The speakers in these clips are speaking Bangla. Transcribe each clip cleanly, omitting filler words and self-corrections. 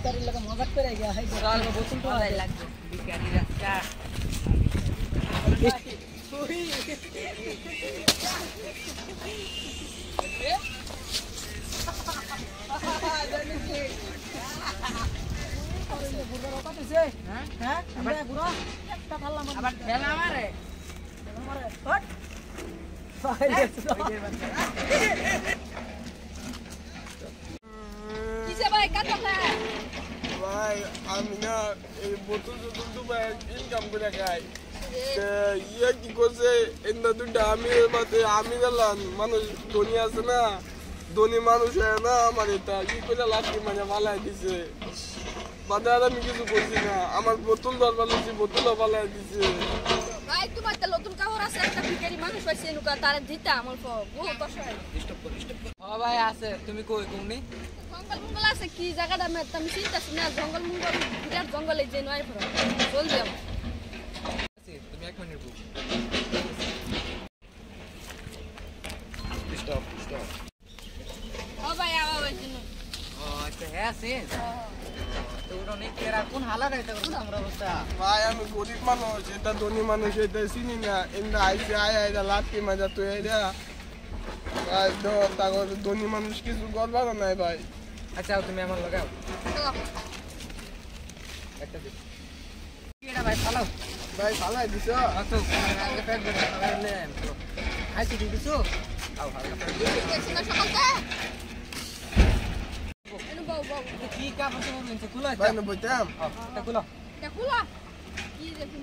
ভিকারির লাগে মজাক করে গিয়া হাই চল বোতল তো আই লাগবে ভিকারি রাস্তা ওই হ্যাঁ হ্যাঁ গুড়া একটা ঠাল্লা আবার ঠেলা মারে হট কিসে ভাই কত খায় ভাই আমি না এই বোতল তো ভাই ইনকাম করে খাই ইয়ে কি করছে এন্দা দুটা আমি গেলাম মানুষ ধনী আছে না ধনী মানুষ না আমার এটা কি করে লাঠি মানে পালাই দিছে বাজার আমি কিছু করছি না আমার বোতল দরবার লাগছে বোতলও পালাই দিছে ভাই তোমার তো নতুন কাপড় আছে একটা ভিখারি মানুষ পাইছে নুকা তার দিতা আমার বহুত অসহায় স্টপ কর ও ভাই আছে তুমি কই কোনি জঙ্গল মঙ্গল আছে কি জায়গাটা আমি চিন্তাছি না জঙ্গল মঙ্গল বিরাট জঙ্গলে যে নয় পড়ো জলদি আম তুমি এক মিনিট রুকো স্টপ ও ভাই আওয়া হইছে ও আচ্ছা হ্যাঁ আছে তো ওটা নেই কেরা কোন হালা রাইতে করছ আমরা অবস্থা ভাই আমি গরিব মানুষ এটা ধনী মানুষ এটা চিনি না এন্দা আইছে আইয়া লাঠি মাজা তো এটা ভাই তাগর ধনী মানুষ কিছু করবার নাই ভাই আচ্ছা তুমি আমার লাগাও একটা দিন এটা ভাই ফালাও ভাই ফালাই দিছ তো আগে প্যাক করে লে আইছি দিছো আও হালকা প্যাক দেখছ না সকালটা এনু বাউ বাউ কি কাপ আছে মনে খুলো ভাই না বইতাম এটা খুলো দেখুলা কি দেখুন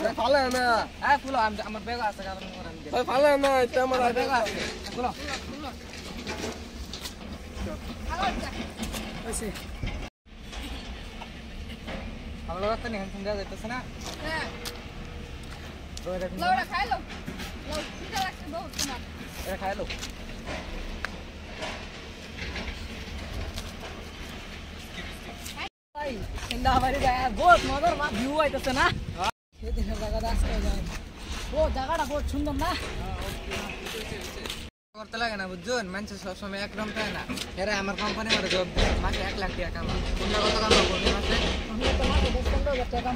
ভাই ফালাই না হ্যাঁ খুলো আমার ব্যাগ আছে কারণ আমি ভাই ফালাই না এটা আমার ব্যাগ আছে খুলো আছে আমার লাগত নি হ্যান্ড দেয়া যাইতেছে না হ্যাঁ তো এটা লওড়া খাইলো লও কিটা লাগছে বহুত তোমার এটা খাইলো ভাই ইন্দা বাড়ি যায় বহুত মজার মা ভিউ আইতেছে না এই দিনের জায়গাটা আজকে যায় ও জায়গাটা বহুত সুন্দর না করতে লাগে না বুঝছেন মানুষ সবসময় একদম তাই না এরা আমার কোম্পানি করে জব মাসে 1 লাখ টাকা কামাই কোনটা কত কামাই করবে মাসে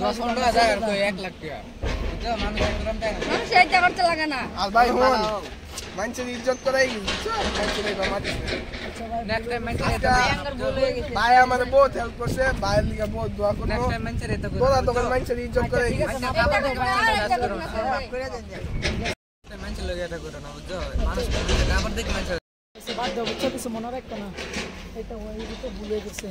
10-15,000 তো 1 লাখ টাকা বুঝছো মানুষ একদম তাই না মানুষ এইটা করতে লাগে না আর ভাই হন মানুষের ইজ্জত করাই বুঝছো মানুষের এই মাটি নেক্সট টাইম মানুষ ভাই আমাদের বহুত হেল্প করছে ভাইয়ের লিগে বহুত দোয়া করবো নেক্সট টাইম মানুষ এটা তোরা তোর মানুষের ইজ্জত করে মানুষ লোক এটা করে না বুঝছো মানুষ আবার দেখি মানুষ বাদ দাও বুঝছো কিছু মনে রাখতো না এটা ওই তো ভুলে গেছে